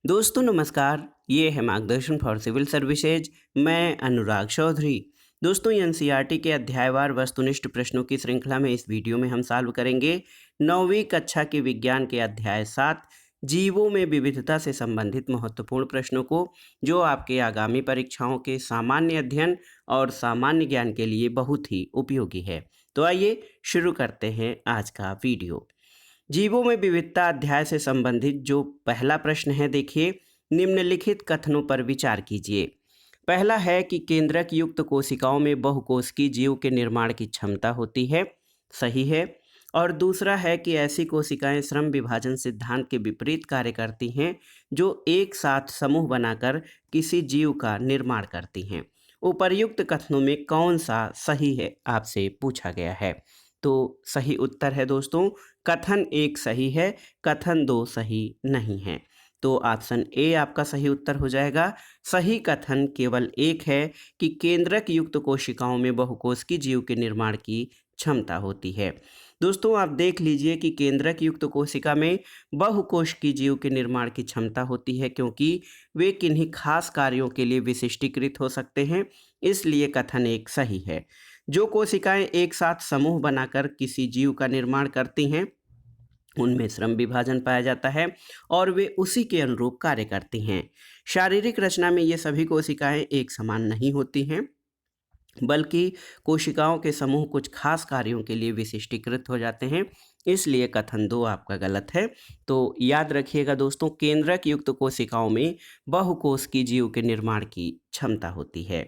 दोस्तों नमस्कार, ये है मार्गदर्शन फॉर सिविल सर्विसेज। मैं अनुराग चौधरी। दोस्तों एनसीईआरटी के अध्यायवार वस्तुनिष्ठ प्रश्नों की श्रृंखला में इस वीडियो में हम सॉल्व करेंगे 9वीं कक्षा के विज्ञान के अध्याय 7 जीवों में विविधता से संबंधित महत्वपूर्ण प्रश्नों को, जो आपके आगामी परीक्षाओं के सामान्य अध्ययन और सामान्य ज्ञान के लिए बहुत ही उपयोगी है। तो आइए शुरू करते हैं आज का वीडियो। जीवों में विविधता अध्याय से संबंधित जो पहला प्रश्न है, देखिए, निम्नलिखित कथनों पर विचार कीजिए। पहला है कि केंद्रक युक्त कोशिकाओं में बहुकोशिकीय जीव के निर्माण की क्षमता होती है, सही है। और दूसरा है कि ऐसी कोशिकाएं श्रम विभाजन सिद्धांत के विपरीत कार्य करती हैं, जो एक साथ समूह बनाकर किसी जीव का निर्माण करती हैं। उपर्युक्त कथनों में कौन सा सही है, आपसे पूछा गया है। तो सही उत्तर है दोस्तों, कथन एक सही है, कथन दो सही नहीं है। तो ऑप्शन ए आपका सही उत्तर हो जाएगा। सही कथन केवल एक है कि केंद्रक युक्त कोशिकाओं में बहुकोशिकीय जीव के निर्माण की क्षमता होती है। दोस्तों आप देख लीजिए कि केंद्रक युक्त कोशिका में बहुकोशिकीय जीव के निर्माण की क्षमता होती है, क्योंकि वे किन्हीं खास कार्यों के लिए विशिष्टीकृत हो सकते हैं, इसलिए कथन एक सही है। जो कोशिकाएं एक साथ समूह बनाकर किसी जीव का निर्माण करती हैं, उनमें श्रम विभाजन पाया जाता है और वे उसी के अनुरूप कार्य करती हैं। शारीरिक रचना में ये सभी कोशिकाएं एक समान नहीं होती हैं, बल्कि कोशिकाओं के समूह कुछ खास कार्यों के लिए विशिष्टीकृत हो जाते हैं, इसलिए कथन दो आपका गलत है। तो याद रखिएगा दोस्तों, केंद्रक युक्त कोशिकाओं में बहुकोशिकीय जीव के निर्माण की क्षमता होती है।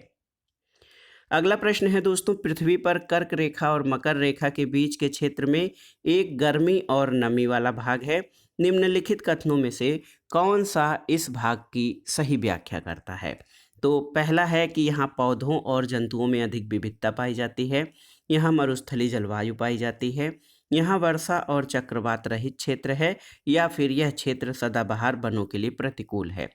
अगला प्रश्न है दोस्तों, पृथ्वी पर कर्क रेखा और मकर रेखा के बीच के क्षेत्र में एक गर्मी और नमी वाला भाग है। निम्नलिखित कथनों में से कौन सा इस भाग की सही व्याख्या करता है? तो पहला है कि यहाँ पौधों और जंतुओं में अधिक विविधता पाई जाती है, यहाँ मरुस्थलीय जलवायु पाई जाती है, यहाँ वर्षा और चक्रवात रहित क्षेत्र है, या फिर यह क्षेत्र सदाबहार वनों के लिए प्रतिकूल है।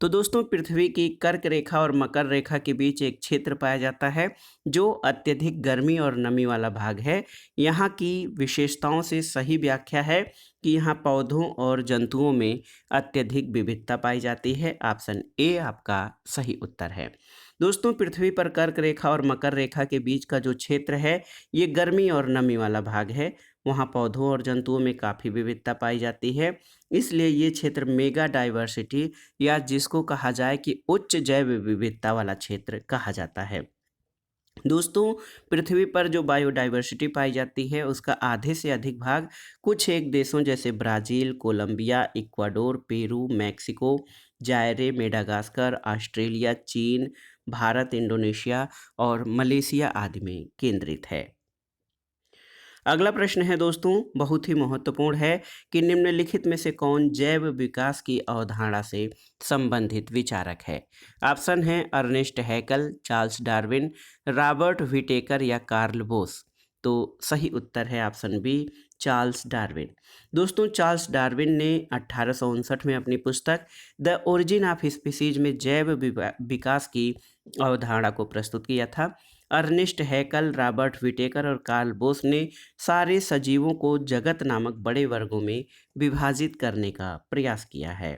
तो दोस्तों पृथ्वी की कर्क रेखा और मकर रेखा के बीच एक क्षेत्र पाया जाता है, जो अत्यधिक गर्मी और नमी वाला भाग है। यहाँ की विशेषताओं से सही व्याख्या है कि यहाँ पौधों और जंतुओं में अत्यधिक विविधता पाई जाती है। ऑप्शन ए आपका सही उत्तर है। दोस्तों पृथ्वी पर कर्क रेखा और मकर रेखा के बीच का जो क्षेत्र है, ये गर्मी और नमी वाला भाग है। वहाँ पौधों और जंतुओं में काफ़ी विविधता पाई जाती है, इसलिए ये क्षेत्र मेगा डाइवर्सिटी, या जिसको कहा जाए कि उच्च जैव विविधता वाला क्षेत्र कहा जाता है। दोस्तों पृथ्वी पर जो बायोडाइवर्सिटी पाई जाती है, उसका आधे से अधिक भाग कुछ एक देशों जैसे Brazil, Colombia, Ecuador, Peru, Mexico, Zaire, Madagascar, Australia, चीन, भारत, इंडोनेशिया और मलेशिया आदि में केंद्रित है। अगला प्रश्न है दोस्तों, बहुत ही महत्वपूर्ण है कि निम्नलिखित में से कौन जैव विकास की अवधारणा से संबंधित विचारक है? ऑप्शन है Ernest Haeckel, Charles Darwin, Robert Whittaker या कार्ल बोस। तो सही उत्तर है ऑप्शन बी, चार्ल्स डार्विन। दोस्तों चार्ल्स डार्विन ने 1859 में अपनी पुस्तक द ओरिजिन ऑफ स्पीसीज में जैव विकास की अवधारणा को प्रस्तुत किया था। अर्नेस्ट हैकल, रॉबर्ट व्हिटेकर और कार्ल बोस ने सारे सजीवों को जगत नामक बड़े वर्गों में विभाजित करने का प्रयास किया है।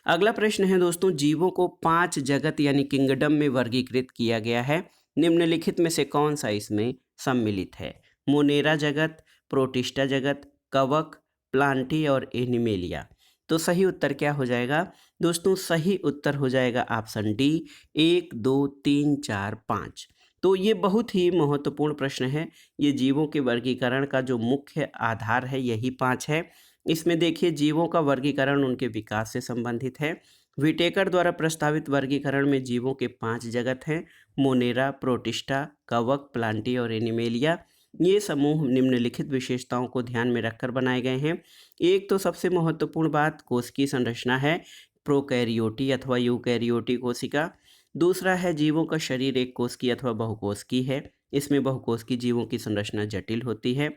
अगला प्रश्न है दोस्तों, जीवों को 5 जगत यानी किंगडम में वर्गीकृत किया गया है। निम्नलिखित में से कौन सा इसमें सम्मिलित है? मोनेरा जगत, प्रोटिस्टा जगत, कवक, प्लांटी और एनिमेलिया। तो सही उत्तर क्या हो जाएगा दोस्तों? सही उत्तर हो जाएगा ऑप्शन डी, 1, 2, 3, 4, 5। तो ये बहुत ही महत्वपूर्ण प्रश्न है। ये जीवों के वर्गीकरण का जो मुख्य आधार है, यही 5 है। इसमें देखिए, जीवों का वर्गीकरण उनके विकास से संबंधित है। विटेकर द्वारा प्रस्तावित वर्गीकरण में जीवों के 5 जगत हैं: मोनेरा, प्रोटिस्टा, कवक, प्लांटी और एनिमेलिया। ये समूह निम्नलिखित विशेषताओं को ध्यान में रखकर बनाए गए हैं। एक तो सबसे महत्वपूर्ण बात कोशिकीय संरचना है, प्रोकैरियोटी अथवा यूकैरियोटी कोशिका। दूसरा है जीवों का शरीर एक कोशिकीय अथवा बहुकोशिकीय है, इसमें बहुकोशिकीय जीवों की संरचना जटिल होती है।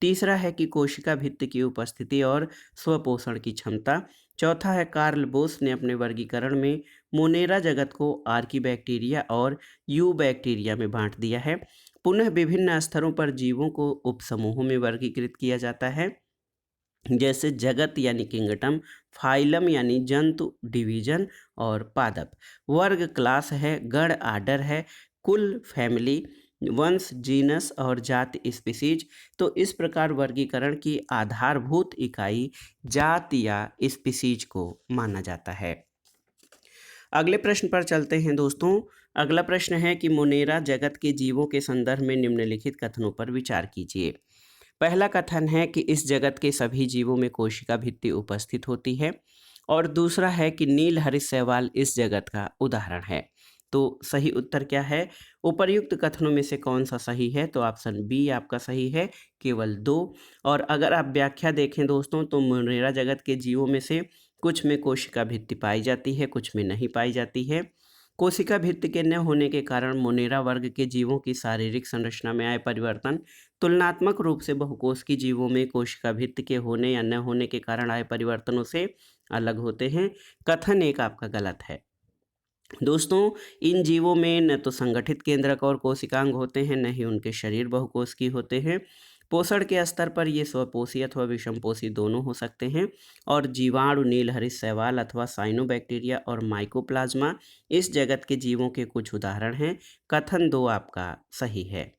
तीसरा है कि कोशिका भित्ति की उपस्थिति और स्वपोषण की क्षमता। चौथा है, कार्ल बोस ने अपने वर्गीकरण में मोनेरा जगत को आर्कीबैक्टीरिया और यू बैक्टीरिया में बांट दिया है। पुनः विभिन्न स्तरों पर जीवों को उपसमूहों में वर्गीकृत किया जाता है। जैसे जगत यानी किंगडम, फाइलम यानी जंतु डिवीजन और पादप। वर्ग क्लास है, गण आर्डर है, कुल फैमिली, वंश जीनस और जाति स्पीसीज। तो इस प्रकार वर्गीकरण की आधारभूत इकाई जाति या स्पीसीज को माना जाता है। अगले प्रश्न पर चलते हैं दोस्तों। अगला प्रश्न है कि मोनेरा जगत के जीवों के संदर्भ में निम्नलिखित कथनों पर विचार कीजिए। पहला कथन है कि इस जगत के सभी जीवों में कोशिका भित्ति उपस्थित होती है, और दूसरा है कि नील हरित शैवाल इस जगत का उदाहरण है। तो सही उत्तर क्या है? उपर्युक्त कथनों में से कौन सा सही है? तो ऑप्शन बी आपका सही है, केवल 2। और अगर आप व्याख्या देखें दोस्तों, तो मोनेरा जगत के जीवों में से कुछ में कोशिका भित्ति पाई जाती है, कुछ में नहीं पाई जाती है। कोशिका भित्ति के न होने के कारण मोनेरा वर्ग के जीवों की शारीरिक संरचना में आए परिवर्तन तुलनात्मक रूप से बहुकोशिकीय जीवों में कोशिका भित्ति के होने या न होने के कारण आए परिवर्तनों से अलग होते हैं। कथन एक आपका गलत है। दोस्तों, इन जीवों में न तो संगठित केंद्रक और कोशिकांग होते हैं, न ही उनके शरीर बहुकोशिकीय होते हैं। पोषण के स्तर पर ये स्वपोषी अथवा विषमपोषी दोनों हो सकते हैं। और जीवाणु, नील हरित शैवाल अथवा साइनोबैक्टीरिया और माइकोप्लाज्मा इस जगत के जीवों के कुछ उदाहरण हैं। कथन 2 आपका सही है।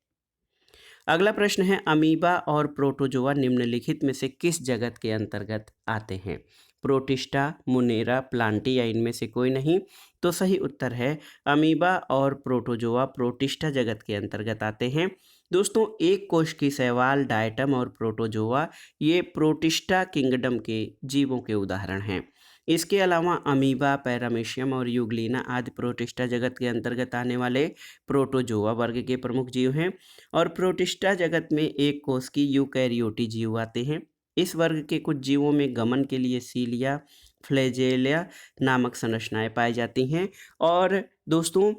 अगला प्रश्न है, अमीबा और प्रोटोजोआ निम्नलिखित में से किस जगत के अंतर्गत आते हैं? प्रोटिस्टा, मुनेरा, प्लांटी या इनमें से कोई नहीं? तो सही उत्तर है, अमीबा और प्रोटोजोआ प्रोटिस्टा जगत के अंतर्गत आते हैं। दोस्तों, एक कोशिकीय शैवाल, डायटम और प्रोटोजोआ ये प्रोटिस्टा किंगडम के जीवों के उदाहरण हैं। इसके अलावा अमीबा, पैरामीशियम और यूग्लिना आदि प्रोटिस्टा जगत के अंतर्गत आने वाले प्रोटोजोआ वर्ग के प्रमुख जीव हैं। और प्रोटिस्टा जगत में एक कोशिकीय यूकैरियोटी जीव आते हैं। इस वर्ग के कुछ जीवों में गमन के लिए सीलिया, फ्लैजेलिया नामक संरचनाएं पाई जाती हैं। और दोस्तों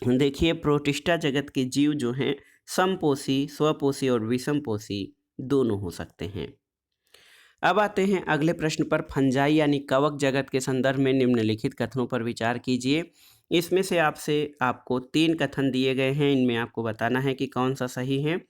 देखिए, प्रोटिस्टा जगत के जीव जो हैं समपोषी, स्वपोषी और विषमपोषी दोनों हो सकते हैं। अब आते हैं अगले प्रश्न पर। फंजाई यानी कवक जगत के संदर्भ में निम्नलिखित कथनों पर विचार कीजिए। इसमें से आपको 3 कथन दिए गए हैं, इनमें आपको बताना है कि कौन सा सही है।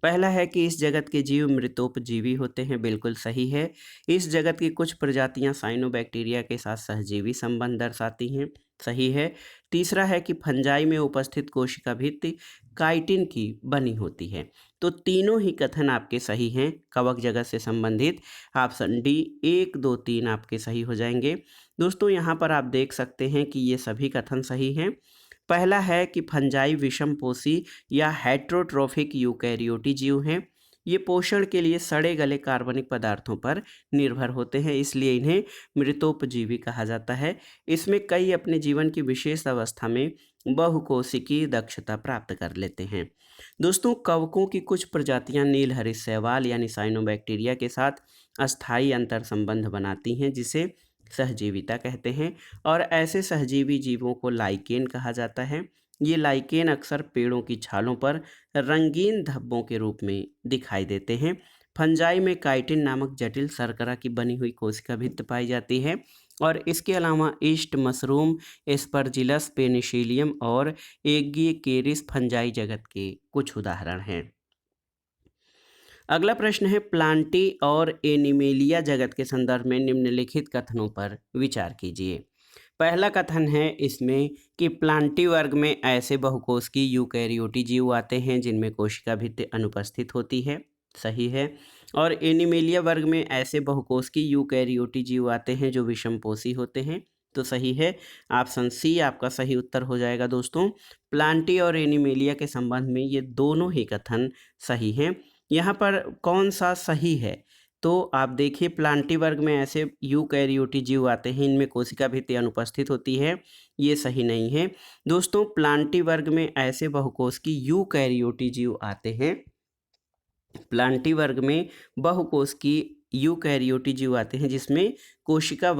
पहला है कि इस जगत के जीव मृतोपजीवी होते हैं, बिल्कुल सही है। इस जगत की कुछ प्रजातियां साइनोबैक्टीरिया के साथ सहजीवी संबंध दर्शाती हैं, सही है। तीसरा है कि फंजाई में उपस्थित कोशिका भित्ति काइटिन की बनी होती है। तो तीनों ही कथन आपके सही हैं कवक जगत से संबंधित। ऑप्शन डी 1, 2, 3 आपके सही हो जाएंगे। दोस्तों, यहाँ पर आप देख सकते हैं कि ये सभी कथन सही हैं। पहला है कि फंजाई विषमपोषी या हेट्रोट्रोफिक यूकैरियोटी जीव हैं। ये पोषण के लिए सड़े गले कार्बनिक पदार्थों पर निर्भर होते हैं, इसलिए इन्हें मृतोपजीवी कहा जाता है। इसमें कई अपने जीवन की विशेष अवस्था में बहुकोशिकीय दक्षता प्राप्त कर लेते हैं। दोस्तों, कवकों की कुछ प्रजातियां नील हरित शैवाल यानी साइनोबैक्टीरिया के साथ अस्थायी अंतर संबंध बनाती हैं, जिसे सहजीविता कहते हैं। और ऐसे सहजीवी जीवों को लाइकेन कहा जाता है। ये लाइकेन अक्सर पेड़ों की छालों पर रंगीन धब्बों के रूप में दिखाई देते हैं। फंजाई में काइटिन नामक जटिल शर्करा की बनी हुई कोशिका भित्ति पाई जाती है। और इसके अलावा ईस्ट मशरूम, एस्परजिलस, पेनिसिलियम और एगिएकेरिस फंजाई जगत के कुछ उदाहरण हैं। अगला प्रश्न है, प्लांटी और एनिमेलिया जगत के संदर्भ में निम्नलिखित कथनों पर विचार कीजिए। पहला कथन है इसमें कि प्लांटी वर्ग में ऐसे बहुकोशिकीय यूकैरियोटी जीव आते हैं जिनमें कोशिका भित्ति अनुपस्थित होती है, सही है। और एनिमेलिया वर्ग में ऐसे बहुकोशिकीय यूकैरियोटी जीव आते हैं जो विषमपोषी होते हैं, तो सही है। ऑप्शन सी आपका सही उत्तर हो जाएगा। दोस्तों, प्लांटी और एनिमेलिया के संबंध में ये दोनों ही कथन सही हैं। यहाँ पर कौन सा सही है? तो आप देखिए, प्लांटी वर्ग में ऐसे यूकैरियोटी जीव आते हैं, इनमें कोशिका भित्ति अनुपस्थित होती है, ये सही नहीं है। दोस्तों, प्लांटी वर्ग में ऐसे बहुकोशिकीय यूकैरियोटी जीव आते हैं, प्लांटी वर्ग में बहुकोशिकीय यूकैरियोटी जीव आते हैं जिसमें कोशिका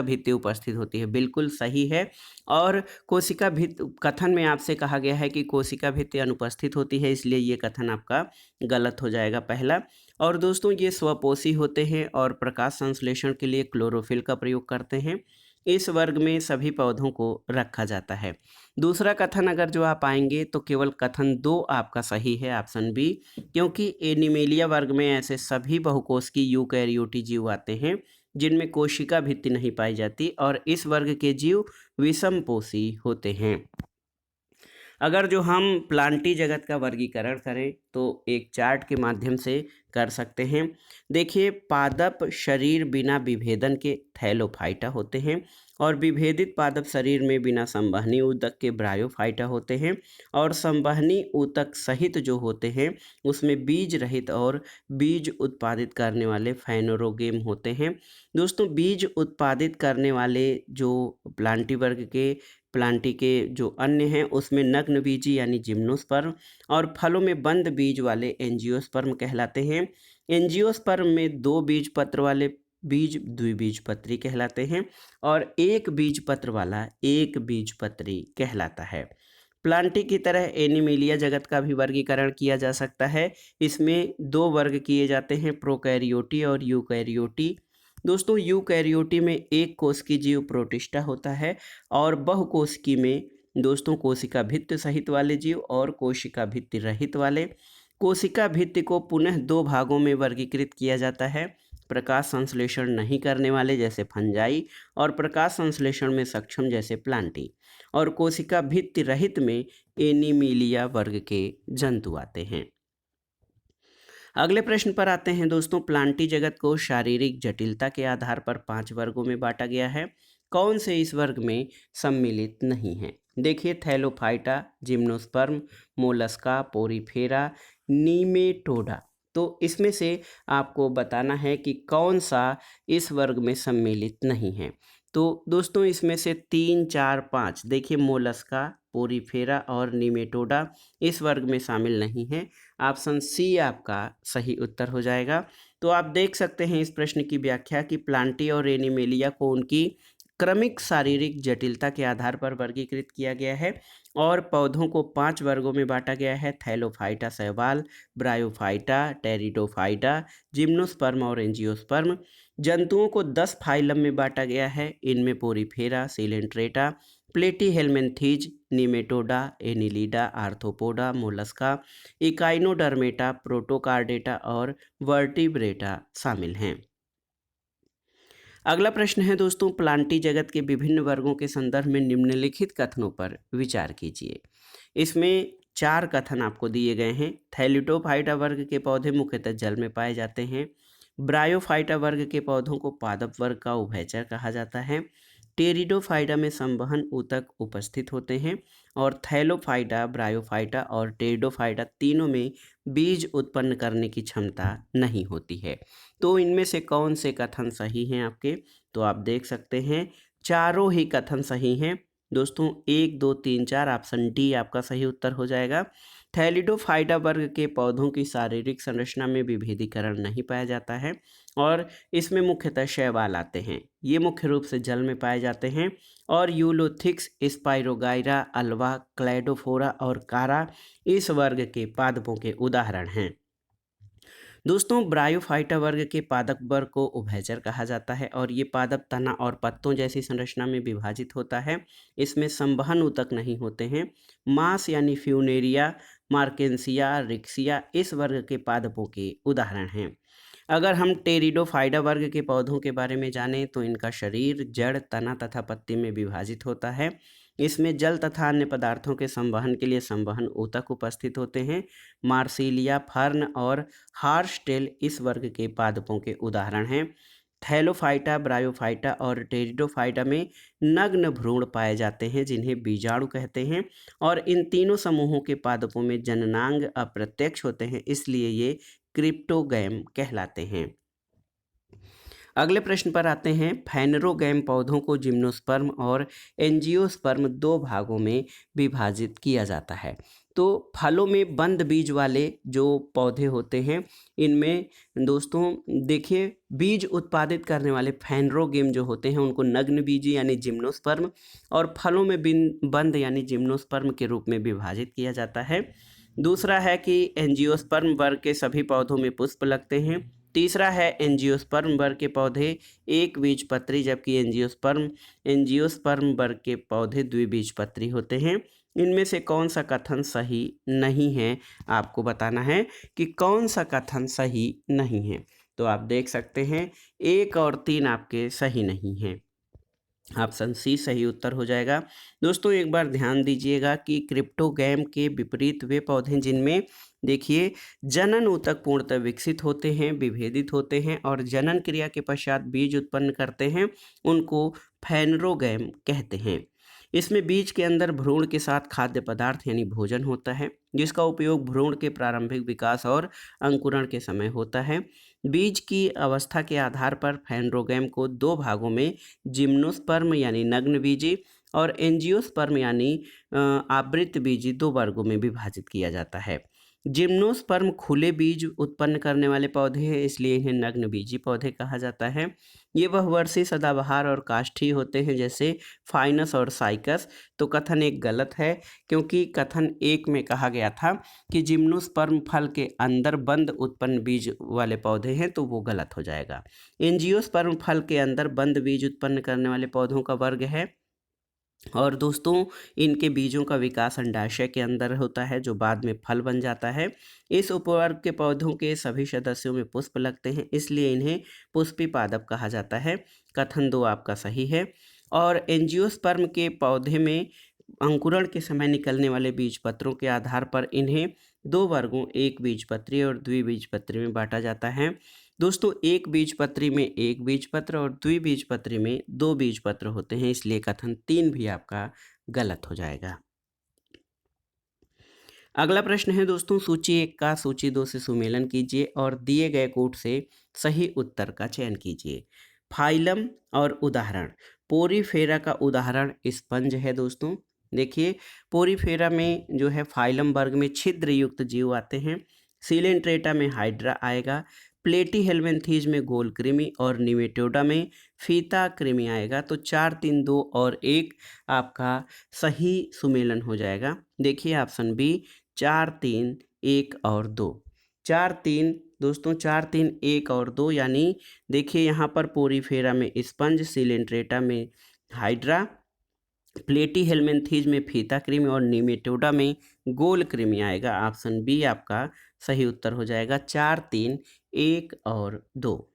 भित्ति उपस्थित होती है, बिल्कुल सही है। और कोशिका भित्ति कथन में आपसे कहा गया है कि कोशिका भित्ति अनुपस्थित होती है, इसलिए ये कथन आपका गलत हो जाएगा, पहला। और दोस्तों, ये स्वपोषी होते हैं और प्रकाश संश्लेषण के लिए क्लोरोफिल का प्रयोग करते हैं। इस वर्ग में सभी पौधों को रखा जाता है। दूसरा कथन अगर जो आप आएंगे तो केवल कथन 2 आपका सही है, ऑप्शन बी, क्योंकि एनिमेलिया वर्ग में ऐसे सभी बहुकोशिकीय यूकैरियोटी जीव आते हैं जिनमें कोशिका भित्ति नहीं पाई जाती और इस वर्ग के जीव विषमपोषी होते हैं। अगर जो हम प्लांटी जगत का वर्गीकरण करें तो एक चार्ट के माध्यम से कर सकते हैं। देखिए, पादप शरीर बिना विभेदन के थैलोफाइटा होते हैं और विभेदित पादप शरीर में बिना संवहनी ऊतक के ब्रायोफाइटा होते हैं और संवहनी ऊतक सहित जो होते हैं उसमें बीज रहित और बीज उत्पादित करने वाले फाइनेरोगेम होते हैं। दोस्तों, बीज उत्पादित करने वाले जो प्लांटी वर्ग के प्लांटी के जो अन्य हैं उसमें नग्न बीजी यानी जिम्नोस्पर्म और फलों में बंद बीज वाले एंजियोस्पर्म कहलाते हैं। एंजियोस्पर्म में 2 बीज पत्र वाले बीज द्विबीजपत्री कहलाते हैं और एक बीज पत्र वाला एक बीजपत्री कहलाता है। प्लांटी की तरह एनिमेलिया जगत का भी वर्गीकरण किया जा सकता है। इसमें 2 वर्ग किए जाते हैं, प्रोकैरियोटी और यूकैरियोटी। दोस्तों, यूकैरियोटी में एक कोशिकीय जीव प्रोटिस्टा होता है और बहुकोशिकी में दोस्तों कोशिका भित्ति सहित वाले जीव और कोशिका भित्ति रहित वाले। कोशिका भित्ति को पुनः 2 भागों में वर्गीकृत किया जाता है, प्रकाश संश्लेषण नहीं करने वाले जैसे फंजाई और प्रकाश संश्लेषण में सक्षम जैसे प्लांटी, और कोशिका भित्ति रहित में एनिमेलिया वर्ग के जंतु आते हैं। अगले प्रश्न पर आते हैं दोस्तों। प्लांटी जगत को शारीरिक जटिलता के आधार पर 5 वर्गों में बांटा गया है। कौन से इस वर्ग में सम्मिलित नहीं है? देखिए, थैलोफाइटा, जिम्नोस्पर्म, मोलस्का, पोरीफेरा, नीमेटोडा। तो इसमें से आपको बताना है कि कौन सा इस वर्ग में सम्मिलित नहीं है। तो दोस्तों, इसमें से 3, 4, 5 देखिए, मोलस्का, पोरीफेरा और नीमेटोडा इस वर्ग में शामिल नहीं है। ऑप्शन सी आपका सही उत्तर हो जाएगा। तो आप देख सकते हैं इस प्रश्न की व्याख्या कि प्लांटी और एनिमेलिया को उनकी क्रमिक शारीरिक जटिलता के आधार पर वर्गीकृत किया गया है और पौधों को 5 वर्गों में बांटा गया है। थैलोफाइटा शैवाल, ब्रायोफाइटा, टेरिडोफाइटा, जिम्नोस्पर्म और एंजियोस्पर्म। जंतुओं को 10 फाइलम में बांटा गया है। इनमें porifera, coelenterata, platyhelminthes, nematoda, annelida, arthropoda, mollusca, echinodermata, protochordata और वर्टिब्रेटा शामिल हैं। अगला प्रश्न है दोस्तों, प्लांटी जगत के विभिन्न वर्गों के संदर्भ में निम्नलिखित कथनों पर विचार कीजिए। इसमें 4 कथन आपको दिए गए हैं। थैलिडोफाइटा वर्ग के पौधे मुख्यतः जल में पाए जाते हैं। ब्रायोफाइटा वर्ग के पौधों को पादप वर्ग का उभयचर कहा जाता है। टेरिडोफाइटा में संवहन ऊतक उपस्थित होते हैं और थैलोफाइटा, ब्रायोफाइटा और टेरिडोफाइटा तीनों में बीज उत्पन्न करने की क्षमता नहीं होती है। तो इनमें से कौन से कथन सही हैं आपके? तो आप देख सकते हैं चारों ही कथन सही हैं दोस्तों। 1, 2, 3, 4 ऑप्शन डी आपका सही उत्तर हो जाएगा। थैलिडोफाइटा वर्ग के पौधों की शारीरिक संरचना में विभेदीकरण नहीं पाया जाता है और इसमें मुख्यतः शैवाल आते हैं। ये मुख्य रूप से जल में पाए जाते हैं और यूलोथिक्स, स्पाइरोगाइरा, अल्वा, क्लैडोफोरा और कारा इस वर्ग के पादपों के उदाहरण हैं। दोस्तों, ब्रायोफाइटा वर्ग के पादप वर्ग को उभयचर कहा जाता है और ये पादप तना और पत्तों जैसी संरचना में विभाजित होता है। इसमें संवहन ऊतक नहीं होते हैं। मास यानी फ्यूनेरिया, मार्केंसिया, रिक्सिया इस वर्ग के पादपों के उदाहरण हैं। अगर हम टेरिडोफाइटा वर्ग के पौधों के बारे में जानें तो इनका शरीर जड़, तना तथा पत्ती में विभाजित होता है। इसमें जल तथा अन्य पदार्थों के संवहन के लिए संवहन ऊतक उपस्थित होते हैं। मार्सिलिया, फर्न और हार्सटेल इस वर्ग के पादपों के उदाहरण हैं। थैलोफाइटा, ब्रायोफाइटा और टेरिडोफाइटा में नग्न भ्रूण पाए जाते हैं जिन्हें बीजाणु कहते हैं और इन तीनों समूहों के पादपों में जननांग अप्रत्यक्ष होते हैं, इसलिए ये क्रिप्टोगैम कहलाते हैं। अगले प्रश्न पर आते हैं। फाइनेरोगैम पौधों को जिम्नोस्पर्म और एंजियोस्पर्म 2 भागों में विभाजित किया जाता है। तो फलों में बंद बीज वाले जो पौधे होते हैं इनमें दोस्तों देखिए, बीज उत्पादित करने वाले फाइनेरोगैम जो होते हैं उनको नग्न बीजी यानी जिम्नोस्पर्म और फलों में बंद यानी जिम्नोस्पर्म के रूप में विभाजित किया जाता है। दूसरा है कि एंजियोस्पर्म वर्ग के सभी पौधों में पुष्प लगते हैं। तीसरा है एंजियोस्पर्म वर्ग के पौधे एक बीजपत्री, जबकि एंजियोस्पर्म वर्ग के पौधे द्विबीजपत्री होते हैं। इनमें से कौन सा कथन सही नहीं है, आपको बताना है कि कौन सा कथन सही नहीं है। तो आप देख सकते हैं 1 और 3 आपके सही नहीं हैं। ऑप्शन सी सही उत्तर हो जाएगा। दोस्तों एक बार ध्यान दीजिएगा कि क्रिप्टोगैम के विपरीत वे पौधे जिनमें देखिए जनन ऊतक पूर्णतः विकसित होते हैं, विभेदित होते हैं और जनन क्रिया के पश्चात बीज उत्पन्न करते हैं, उनको फैनरोगैम कहते हैं। इसमें बीज के अंदर भ्रूण के साथ खाद्य पदार्थ यानी भोजन होता है, जिसका उपयोग भ्रूण के प्रारंभिक विकास और अंकुरण के समय होता है। बीज की अवस्था के आधार पर फैनरोगैम को 2 भागों में जिम्नोस्पर्म यानी नग्न बीजी और एंजियोस्पर्म यानी आवृत बीजी 2 वर्गों में विभाजित किया जाता है। जिम्नोस्पर्म खुले बीज उत्पन्न करने वाले पौधे हैं, इसलिए इन्हें नग्न बीजी पौधे कहा जाता है। ये बहुवर्षीय सदाबहार और काष्ठीय होते हैं, जैसे फाइनस और साइकस। तो कथन एक गलत है, क्योंकि कथन एक में कहा गया था कि जिम्नोस्पर्म फल के अंदर बंद उत्पन्न बीज वाले पौधे हैं, तो वो गलत हो जाएगा। एंजियोस्पर्म फल के अंदर बंद बीज उत्पन्न करने वाले पौधों का वर्ग है और दोस्तों इनके बीजों का विकास अंडाशय के अंदर होता है, जो बाद में फल बन जाता है। इस उपवर्ग के पौधों के सभी सदस्यों में पुष्प लगते हैं, इसलिए इन्हें पुष्पी पादप कहा जाता है। कथन 2 आपका सही है। और एंजियोस्पर्म के पौधे में अंकुरण के समय निकलने वाले बीज पत्रों के आधार पर इन्हें 2 वर्गों एक बीजपत्री और द्विबीजपत्री में बांटा जाता है। दोस्तों एक बीजपत्री में एक बीजपत्र और द्विबीजपत्री में 2 बीजपत्र होते हैं, इसलिए कथन 3 भी आपका गलत हो जाएगा। अगला प्रश्न है दोस्तों, सूची 1 का सूची 2 से सुमेलन कीजिए और दिए गए कोट से सही उत्तर का चयन कीजिए। फाइलम और उदाहरण। पोरीफेरा का उदाहरण स्पंज है दोस्तों। देखिए पोरीफेरा में जो है फाइलम वर्ग में छिद्र युक्त जीव आते हैं। सिलेंट्रेटा में हाइड्रा आएगा, प्लेटीहेल्मिन्थीज में गोल कृमि और निमेटोडा में फीता कृमि आएगा। तो 4, 3, 2 और 1 आपका सही सुमेलन हो जाएगा। देखिए ऑप्शन बी 4, 3, 1 और 2। 4, 3 दोस्तों 4, 3, 1 और 2 यानी देखिए यहाँ पर पोरीफेरा में स्पंज, सिलेंट्रेटा में हाइड्रा, प्लेटीहेल्मिन्थीज में फीता कृमि और निमेटोडा में गोल कृमि आएगा। ऑप्शन बी आपका सही उत्तर हो जाएगा। 4, 3, 1 और 2।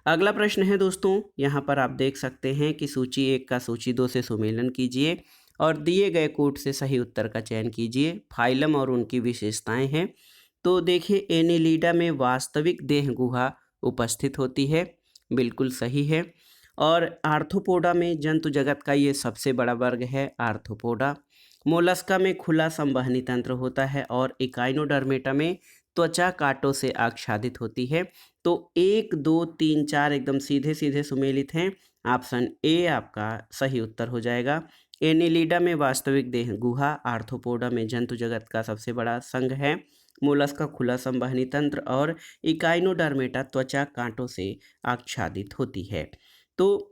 अगला प्रश्न है दोस्तों, यहाँ पर आप देख सकते हैं कि सूची 1 का सूची 2 से सुमेलन कीजिए और दिए गए कोट से सही उत्तर का चयन कीजिए। फाइलम और उनकी विशेषताएं हैं। तो देखिए एनिलीडा में वास्तविक देह गुहा उपस्थित होती है, बिल्कुल सही है। और आर्थ्रोपोडा में जंतु जगत का ये सबसे बड़ा वर्ग है आर्थ्रोपोडा। मोलस्का में खुला संवहनी तंत्र होता है और इकाइनोडर्मेटा में त्वचा कांटों से आच्छादित होती है। तो 1, 2, 3, 4 एकदम सीधे सीधे सुमेलित हैं। ऑप्शन ए आपका सही उत्तर हो जाएगा। एनिलीडा में वास्तविक देह गुहा, आर्थ्रोपोडा में जंतु जगत का सबसे बड़ा संघ है, मोलस्का खुला संवहनी तंत्र और इकाइनोडर्मेटा त्वचा कांटों से आच्छादित होती है। तो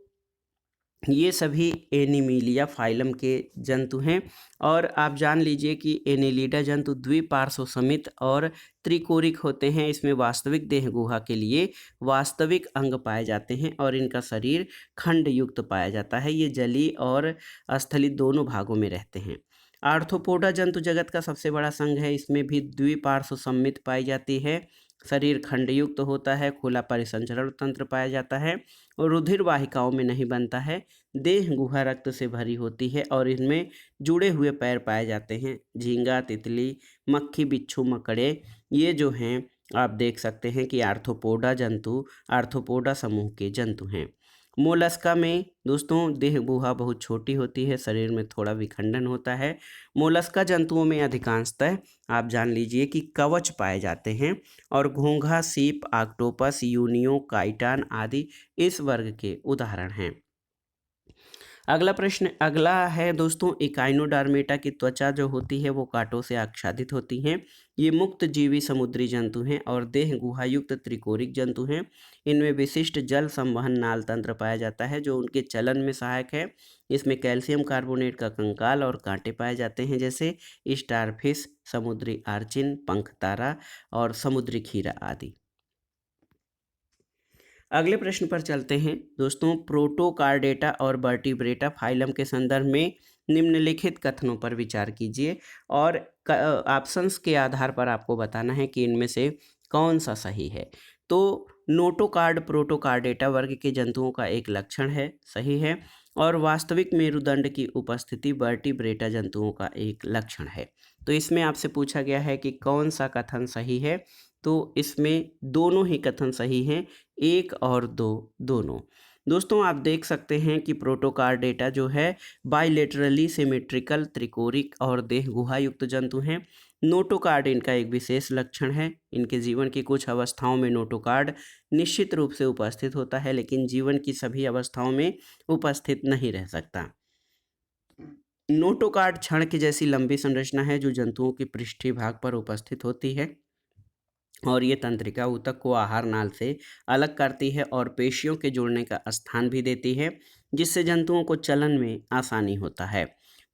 ये सभी एनिमिलिया फाइलम के जंतु हैं। और आप जान लीजिए कि एनिलीडा जंतु द्विपार्श्व समित और त्रिकोरिक होते हैं। इसमें वास्तविक देह गुहा के लिए वास्तविक अंग पाए जाते हैं और इनका शरीर खंड युक्त पाया जाता है। ये जलीय और स्थलीय दोनों भागों में रहते हैं। आर्थ्रोपोडा जंतु जगत का सबसे बड़ा संघ है। इसमें भी द्विपार्श्व समित पाई जाती है, शरीर खंडयुक्त होता है, खुला परिसंचरण तंत्र पाया जाता है और रुधिर वाहिकाओं में नहीं बनता है। देह गुहा रक्त से भरी होती है और इनमें जुड़े हुए पैर पाए जाते हैं। झींगा, तितली, मक्खी, बिच्छू, मकड़े ये जो हैं आप देख सकते हैं कि आर्थ्रोपोडा समूह के जंतु हैं। मोलस्का में दोस्तों देह गुहा बहुत छोटी होती है, शरीर में थोड़ा विखंडन होता है। मोलस्का जंतुओं में अधिकांशतः आप जान लीजिए कि कवच पाए जाते हैं और घोंघा, सीप, ऑक्टोपस, यूनियो, काइटान आदि इस वर्ग के उदाहरण हैं। अगला है दोस्तों, इकाइनोडर्मेटा की त्वचा जो होती है वो कांटों से आच्छादित होती हैं। ये मुक्त जीवी समुद्री जंतु हैं और देह गुहायुक्त त्रिकोरिक जंतु हैं। इनमें विशिष्ट जल संवहन नाल तंत्र पाया जाता है जो उनके चलन में सहायक है। इसमें कैल्शियम कार्बोनेट का कंकाल और कांटे पाए जाते हैं, जैसे स्टारफिश, समुद्री आर्चिन, पंखतारा और समुद्री खीरा आदि। अगले प्रश्न पर चलते हैं दोस्तों। प्रोटोकार्डेटा और वर्टिब्रेटा फाइलम के संदर्भ में निम्नलिखित कथनों पर विचार कीजिए और ऑप्शंस के आधार पर आपको बताना है कि इनमें से कौन सा सही है। तो नोटोकार्ड प्रोटोकार्डेटा वर्ग के जंतुओं का एक लक्षण है, सही है। और वास्तविक मेरुदंड की उपस्थिति वर्टिब्रेटा जंतुओं का एक लक्षण है। तो इसमें आपसे पूछा गया है कि कौन सा कथन सही है, तो इसमें दोनों ही कथन सही हैं, 1 और 2 दोनों। दोस्तों आप देख सकते हैं कि प्रोटोकार्डेटा जो है बाइलेटरली सिमेट्रिकल त्रिकोणिक और देह गुहा युक्त जंतु हैं। नोटोकार्ड इनका एक विशेष लक्षण है। इनके जीवन की कुछ अवस्थाओं में नोटोकार्ड निश्चित रूप से उपस्थित होता है, लेकिन जीवन की सभी अवस्थाओं में उपस्थित नहीं रह सकता। नोटोकार्ड छड़ की जैसी लंबी संरचना है जो जंतुओं के पृष्ठीय भाग पर उपस्थित होती है और ये तंत्रिका ऊतक को आहार नाल से अलग करती है और पेशियों के जुड़ने का स्थान भी देती है, जिससे जंतुओं को चलन में आसानी होता है।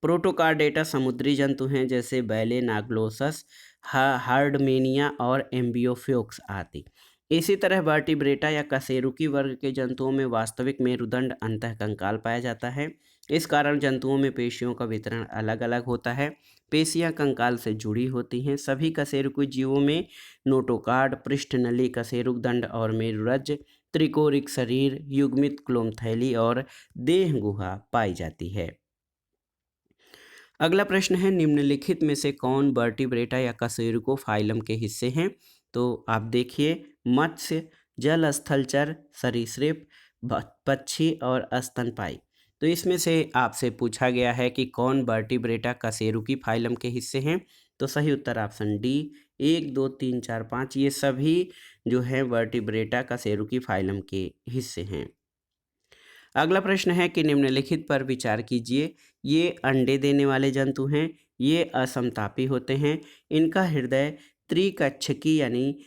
प्रोटोकार्डेटा समुद्री जंतु हैं जैसे बैले, नाग्लोसस, हार्डमेनिया और एम्बियोफ्योक्स आदि। इसी तरह वर्टिब्रेटा या कशेरुकी वर्ग के जंतुओं में वास्तविक मेरुदंड अंतःकंकाल पाया जाता है। इस कारण जंतुओं में पेशियों का वितरण अलग अलग होता है। पेशियां कंकाल से जुड़ी होती हैं। सभी कशेरुकी जीवों में नोटोकार्ड, पृष्ठनली, कशेरुक दंड और मेरुरज्ज, त्रिकोणिक शरीर, युग्मित क्लोमथैली और देह गुहा पाई जाती है। अगला प्रश्न है, निम्नलिखित में से कौन वर्टिब्रेटा या कशेरुको फाइलम के हिस्से हैं? तो आप देखिए, मत्स्य, जल स्थलचर, सरीसृप, पक्षी और स्तनपायी। तो इसमें से आपसे पूछा गया है कि कौन वर्टिब्रेटा कशेरुकी फाइलम के हिस्से हैं। तो सही उत्तर ऑप्शन डी, 1 2 3 4 5 ये सभी जो हैं वर्टिब्रेटा कशेरुकी फाइलम के हिस्से हैं। अगला प्रश्न है कि निम्नलिखित पर विचार कीजिए। ये अंडे देने वाले जंतु हैं, ये असमतापी होते हैं, इनका हृदय त्रिकक्षकी यानी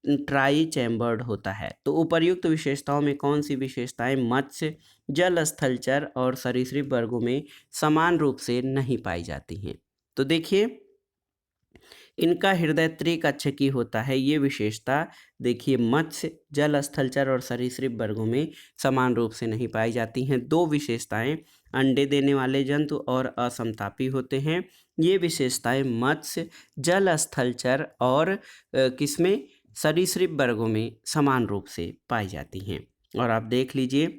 ट्राई चैम्बर्ड होता है। तो उपर्युक्त विशेषताओं में कौन सी विशेषताएं मत्स्य, जल स्थलचर और सरीसृप वर्गों में समान रूप से नहीं पाई जाती हैं? तो देखिए, इनका हृदय त्रिकक्षकी होता है। ये विशेषता देखिए मत्स्य, जल स्थलचर और सरीसृप वर्गों में समान रूप से नहीं पाई जाती हैं। दो विशेषताएं अंडे देने वाले जंतु और असमतापी होते हैं। ये विशेषताएं मत्स्य, जल स्थलचर और किसमें सरीसृप वर्गों में समान रूप से पाई जाती हैं। और आप देख लीजिए,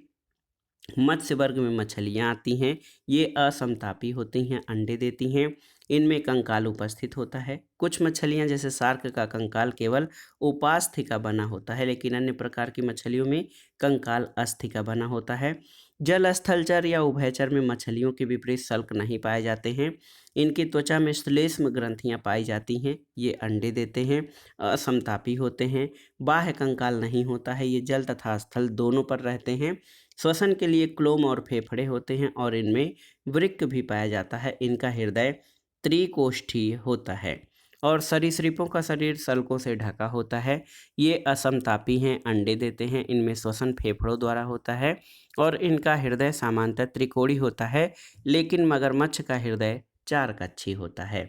मत्स्य वर्ग में मछलियाँ आती हैं, ये असमतापी होती हैं, अंडे देती हैं, इनमें कंकाल उपस्थित होता है। कुछ मछलियाँ जैसे शार्क का कंकाल केवल उपास्थि का बना होता है, लेकिन अन्य प्रकार की मछलियों में कंकाल अस्थि का बना होता है। जल स्थलचर या उभयचर में मछलियों के विपरीत सल्क नहीं पाए जाते हैं। इनकी त्वचा में श्लेष्म ग्रंथियाँ पाई जाती हैं, ये अंडे देते हैं, असमतापी होते हैं, बाह्य कंकाल नहीं होता है, ये जल तथा स्थल दोनों पर रहते हैं। श्वसन के लिए क्लोम और फेफड़े होते हैं और इनमें वृक्क भी पाया जाता है। इनका हृदय त्रिकोष्ठीय होता है और सरीसृपों का शरीर सल्कों से ढका होता है। ये असमतापी हैं, अंडे देते हैं, इनमें श्वसन फेफड़ों द्वारा होता है और इनका हृदय सामान्यतः त्रिकोणीय होता है, लेकिन मगरमच्छ का हृदय चार कक्षीय होता है।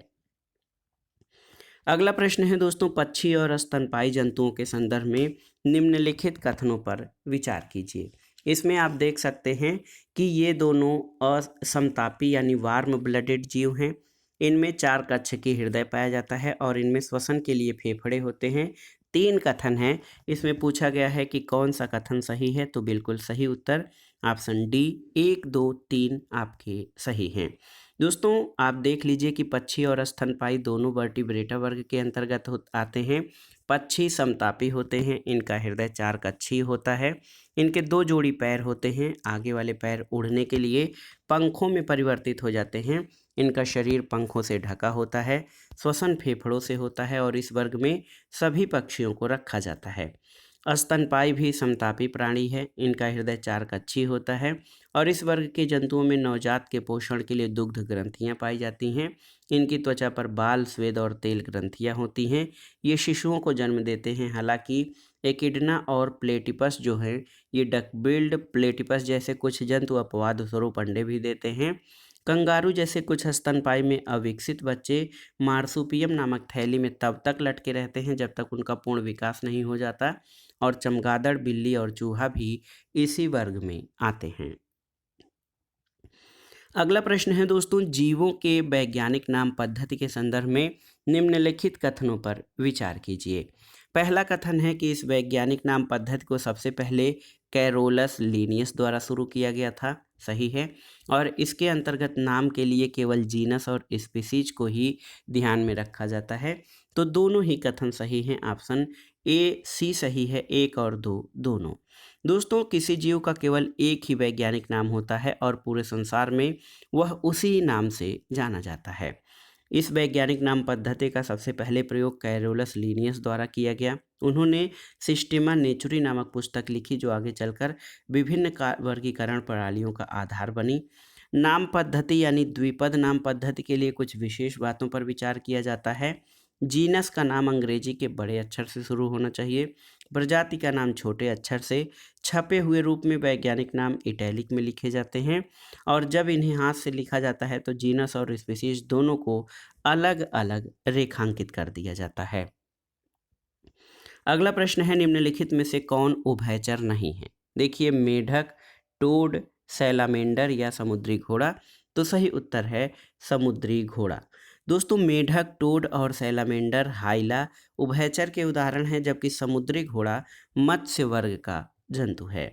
अगला प्रश्न है दोस्तों, पक्षी और स्तनपायी जंतुओं के संदर्भ में निम्नलिखित कथनों पर विचार कीजिए। इसमें आप देख सकते हैं कि ये दोनों असमतापी यानी वार्म ब्लडेड जीव हैं। इनमें चार कक्षकी हृदय पाया जाता है और इनमें श्वसन के लिए फेफड़े होते हैं। 3 कथन हैं। इसमें पूछा गया है कि कौन सा कथन सही है, तो बिल्कुल सही उत्तर ऑप्शन डी, 1 2 3 आपके सही हैं। दोस्तों आप देख लीजिए कि पक्षी और स्तनपायी दोनों वर्टिब्रेटा वर्ग के अंतर्गत आते हैं। पक्षी समतापी होते हैं, इनका हृदय चार कक्षीय होता है, इनके 2 जोड़ी पैर होते हैं, आगे वाले पैर उड़ने के लिए पंखों में परिवर्तित हो जाते हैं, इनका शरीर पंखों से ढका होता है, श्वसन फेफड़ों से होता है और इस वर्ग में सभी पक्षियों को रखा जाता है। स्तनपायी भी समतापी प्राणी है, इनका हृदय चार कक्षीय होता है और इस वर्ग के जंतुओं में नवजात के पोषण के लिए दुग्ध ग्रंथियां पाई जाती हैं। इनकी त्वचा पर बाल, स्वेद और तेल ग्रंथियां होती हैं। ये शिशुओं को जन्म देते हैं। हालांकि एकिडना और प्लेटिपस जो है, ये डकबिल्ड प्लेटिपस जैसे कुछ जंतु अपवाद स्वरूप अंडे भी देते हैं। कंगारू जैसे कुछ स्तनपायी में अविकसित बच्चे मार्सुपियम नामक थैली में तब तक लटके रहते हैं जब तक उनका पूर्ण विकास नहीं हो जाता, और चमगादड़, बिल्ली और चूहा भी इसी वर्ग में आते हैं। अगला प्रश्न है दोस्तों, जीवों के वैज्ञानिक नाम पद्धति के संदर्भ में निम्नलिखित कथनों पर विचार कीजिए। पहला कथन है कि इस वैज्ञानिक नाम पद्धति को सबसे पहले कैरोलस लीनियस द्वारा शुरू किया गया था। सही है। और इसके अंतर्गत नाम के लिए केवल जीनस और स्पीसीज को ही ध्यान में रखा जाता है। तो दोनों ही कथन सही हैं। ऑप्शन ए सी सही है, 1 और 2 दोनों। दोस्तों, किसी जीव का केवल एक ही वैज्ञानिक नाम होता है और पूरे संसार में वह उसी नाम से जाना जाता है। इस वैज्ञानिक नाम पद्धति का सबसे पहले प्रयोग कैरोलस लीनियस द्वारा किया गया। उन्होंने सिस्टेमा नेचुरी नामक पुस्तक लिखी जो आगे चलकर विभिन्न वर्गीकरण प्रणालियों का आधार बनी। नाम पद्धति यानी द्विपद नाम पद्धति के लिए कुछ विशेष बातों पर विचार किया जाता है। जीनस का नाम अंग्रेजी के बड़े अक्षर से शुरू होना चाहिए। प्रजाति का नाम छोटे अक्षर से, छपे हुए रूप में वैज्ञानिक नाम इटैलिक में लिखे जाते हैं, और जब इन्हें हाथ से लिखा जाता है तो जीनस और स्पीसीज दोनों को अलग अलग रेखांकित कर दिया जाता है। अगला प्रश्न है, निम्नलिखित में से कौन उभयचर नहीं है? देखिए, मेढक, टोड, सैलामेंडर या समुद्री घोड़ा। तो सही उत्तर है समुद्री घोड़ा। दोस्तों, मेढक, टोड और सैलामेंडर हाइला उभयचर के उदाहरण हैं, जबकि समुद्री घोड़ा मत्स्य वर्ग का जंतु है।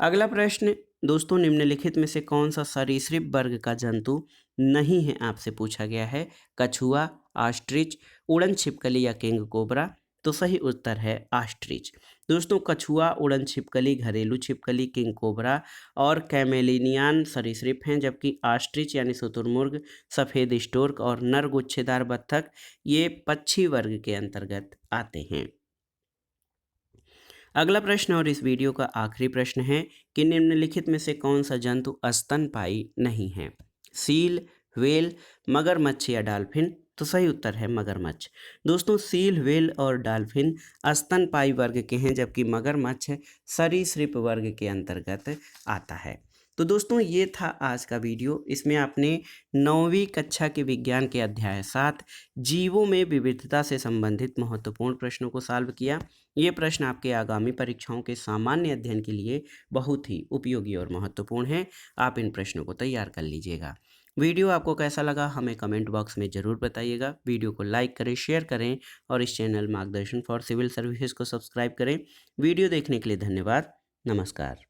अगला प्रश्न दोस्तों, निम्नलिखित में से कौन सा सरीसृप वर्ग का जंतु नहीं है आपसे पूछा गया है? कछुआ, ऑस्ट्रिच, उड़न छिपकली या किंग कोबरा। तो सही उत्तर है ऑस्ट्रिच। दोस्तों, कछुआ, उड़न छिपकली, घरेलू छिपकली, किंग कोबरा और कैमेलिनियन सरीसृप हैं, जबकि ऑस्ट्रिच यानी शुतुरमुर्ग, सफ़ेद स्टोर्क और नर गुच्छेदार बत्तख ये पक्षी वर्ग के अंतर्गत आते हैं। अगला प्रश्न और इस वीडियो का आखिरी प्रश्न है कि निम्नलिखित में से कौन सा जंतु स्तनपायी नहीं है? सील, व्हेल, मगरमच्छ या डॉल्फिन। तो सही उत्तर है मगरमच्छ। दोस्तों, सील, व्हेल और डॉल्फिन स्तनपायी वर्ग के हैं, जबकि मगरमच्छ सरीसृप वर्ग के अंतर्गत आता है। तो दोस्तों, ये था आज का वीडियो। इसमें आपने 9वीं कक्षा के विज्ञान के अध्याय 7 जीवों में विविधता से संबंधित महत्वपूर्ण प्रश्नों को सॉल्व किया। ये प्रश्न आपके आगामी परीक्षाओं के सामान्य अध्ययन के लिए बहुत ही उपयोगी और महत्वपूर्ण हैं। आप इन प्रश्नों को तैयार कर लीजिएगा। वीडियो आपको कैसा लगा हमें कमेंट बॉक्स में ज़रूर बताइएगा। वीडियो को लाइक करें, शेयर करें और इस चैनल मार्गदर्शन फॉर सिविल सर्विसेज को सब्सक्राइब करें। वीडियो देखने के लिए धन्यवाद। नमस्कार।